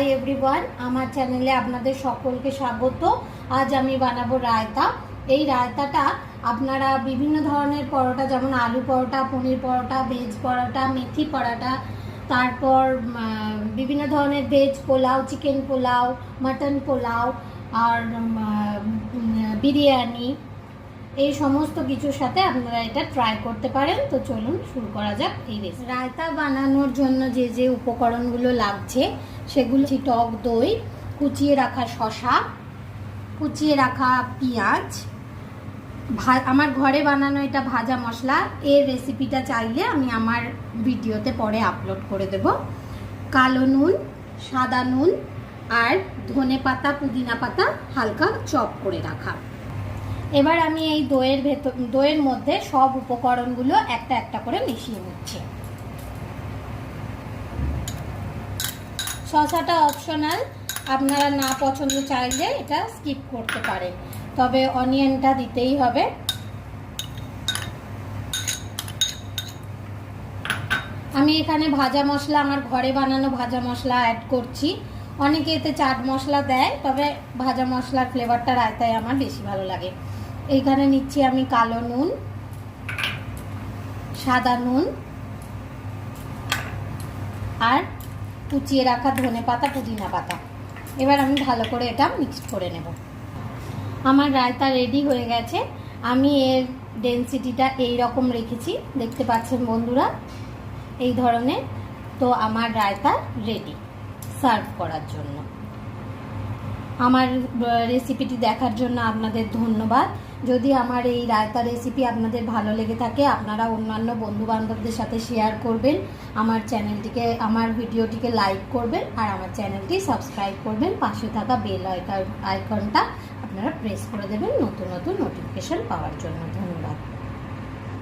Hi everyone, আমার চ্যানেলে আপনাদের সকলকে স্বাগত। আজ আমি বানাবো রায়তা। এই রায়তাটা আপনারা বিভিন্ন ধরনের পরোটা, যেমন আলু পরোটা, পনির পরোটা, ভেজ পরোটা, মেথি পরোটা, তারপর বিভিন্ন ধরনের veg pulao, chicken pulao, mutton pulao আর বিরিয়ানি, এই সমস্ত কিছুর সাথে আপনারা এটা ট্রাই করতে পারেন। তো চলুন শুরু করা যাক এই রেসিপি। রায়তা বানানোর জন্য যে যে উপকরণগুলো লাগছে সেগুলো: টক দই, কুচিয়ে রাখা শসা, কুচিয়ে রাখা পেঁয়াজ, আমার ঘরে বানানো এটা ভাজা মশলা। এর রেসিপিটা চাইলে আমি আমার ভিডিওতে পরে আপলোড করে দেব। কালো নুন, সাদা নুন আর ধনে পাতা, পুদিনা পাতা হালকা চপ করে রাখা। এবার আমি এই দইয়ের মধ্যে সব উপকরণগুলো একটা একটা করে মিশিয়ে নিচ্ছি। শসাটা অপশনাল, আপনারা না পছন্দ চাইলে এটা স্কিপ করতে পারেন, তবে অনিয়নটা দিতেই হবে। আমি এখানে ভাজা মশলা, আমার ঘরে বানানো ভাজা মশলা অ্যাড করছি। অনেকে এতে চাট মশলা দেয়, তবে ভাজা মশলার ফ্লেভারটা রায়তায় আমার বেশি ভালো লাগে। এইখানে নিচ্ছি আমি কালো নুন, সাদা নুন আর কুচিয়ে রাখা ধনে পাতা, পুদিনা পাতা। এবার আমি ভালো করে এটা মিক্সড করে নেব। আমার রায়তা রেডি হয়ে গেছে। আমি এর ডেনসিটিটা এই রকম রেখেছি, দেখতে পাচ্ছেন বন্ধুরা, এই ধরনের। তো আমার রায়তা রেডি সার্ভ করার জন্য। আমার রেসিপিটি দেখার জন্য আপনাদের ধন্যবাদ। যদি আমার এই রায়তা রেসিপি আপনাদের ভালো লেগে থাকে, আপনারা অন্যান্য বন্ধুবান্ধবদের সাথে শেয়ার করবেন, আমার ভিডিওটিকে লাইক করবেন আর আমার চ্যানেলটি সাবস্ক্রাইব করবেন। পাশে থাকা বেল আইকনটা আপনারা প্রেস করে দেবেন নতুন নতুন নোটিফিকেশন পাওয়ার জন্য। ধন্যবাদ।